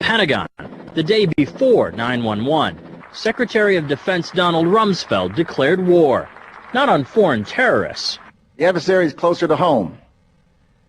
Pentagon, the day before 9/11, Secretary of Defense Donald Rumsfeld declared war, not on foreign terrorists. The adversary is closer to home.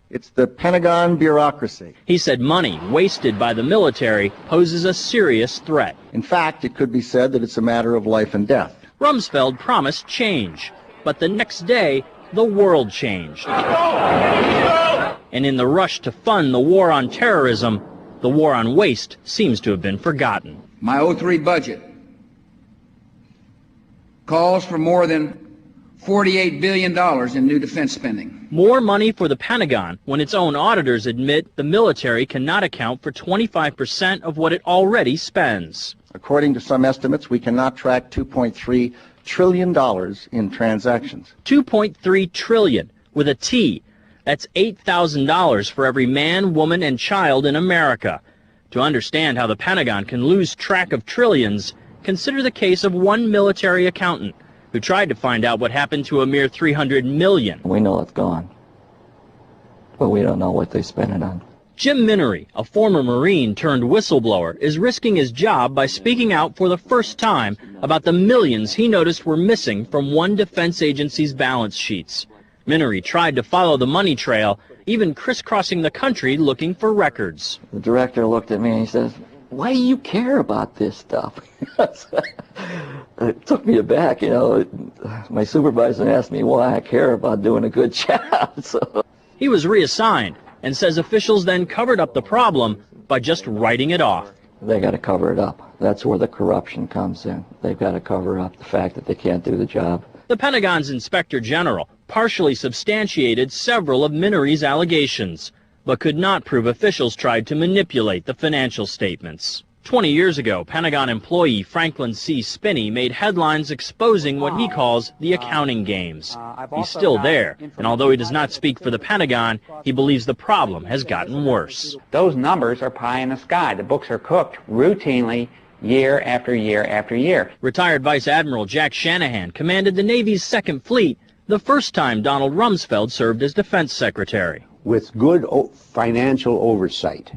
It's the Pentagon bureaucracy. He said money wasted by the military poses a serious threat. In fact, it could be said that it's a matter of life and death. Rumsfeld promised change, but the next day, the world changed. And in the rush to fund the war on terrorism, the war on waste seems to have been forgotten. My '03 budget calls for more than $48 billion in new defense spending. More money for the Pentagon when its own auditors admit the military cannot account for 25% of what it already spends. According to some estimates, we cannot track $2.3 trillion in transactions. $2.3 trillion with a T. That's $8,000 for every man, woman, and child in America. To understand how the Pentagon can lose track of trillions, consider the case of one military accountant who tried to find out what happened to a mere $300 million. We know it's gone, but we don't know what they spent it on. Jim Minery, a former Marine turned whistleblower, is risking his job by speaking out for the first time about the millions he noticed were missing from one defense agency's balance sheets. Minery tried to follow the money trail, even crisscrossing the country looking for records. The director looked at me and he says, "Why do you care about this stuff?" It took me aback, you know. My supervisor asked me why I care about doing a good job. So he was reassigned and says officials then covered up the problem by just writing it off. They got to cover it up. That's where the corruption comes in. They've got to cover up the fact that they can't do the job. The Pentagon's Inspector General partially substantiated several of Minery's allegations, but could not prove officials tried to manipulate the financial statements. 20 years ago, Pentagon employee Franklin C. Spinney made headlines exposing what he calls the accounting games. He's still there, and although he does not speak for the Pentagon, he believes the problem has gotten worse. Those numbers are pie in the sky. The books are cooked routinely year after year after year. Retired Vice Admiral Jack Shanahan commanded the Navy's Second Fleet the first time Donald Rumsfeld served as Defense Secretary. With good financial oversight,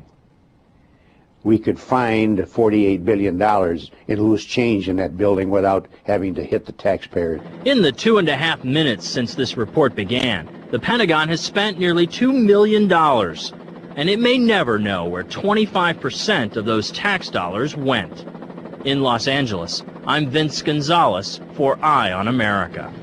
we could find $48 billion in loose change in that building without having to hit the taxpayer. In the 2.5 minutes since this report began, the Pentagon has spent nearly $2 million, and it may never know where 25% of those tax dollars went. In Los Angeles, I'm Vince Gonzalez for Eye on America.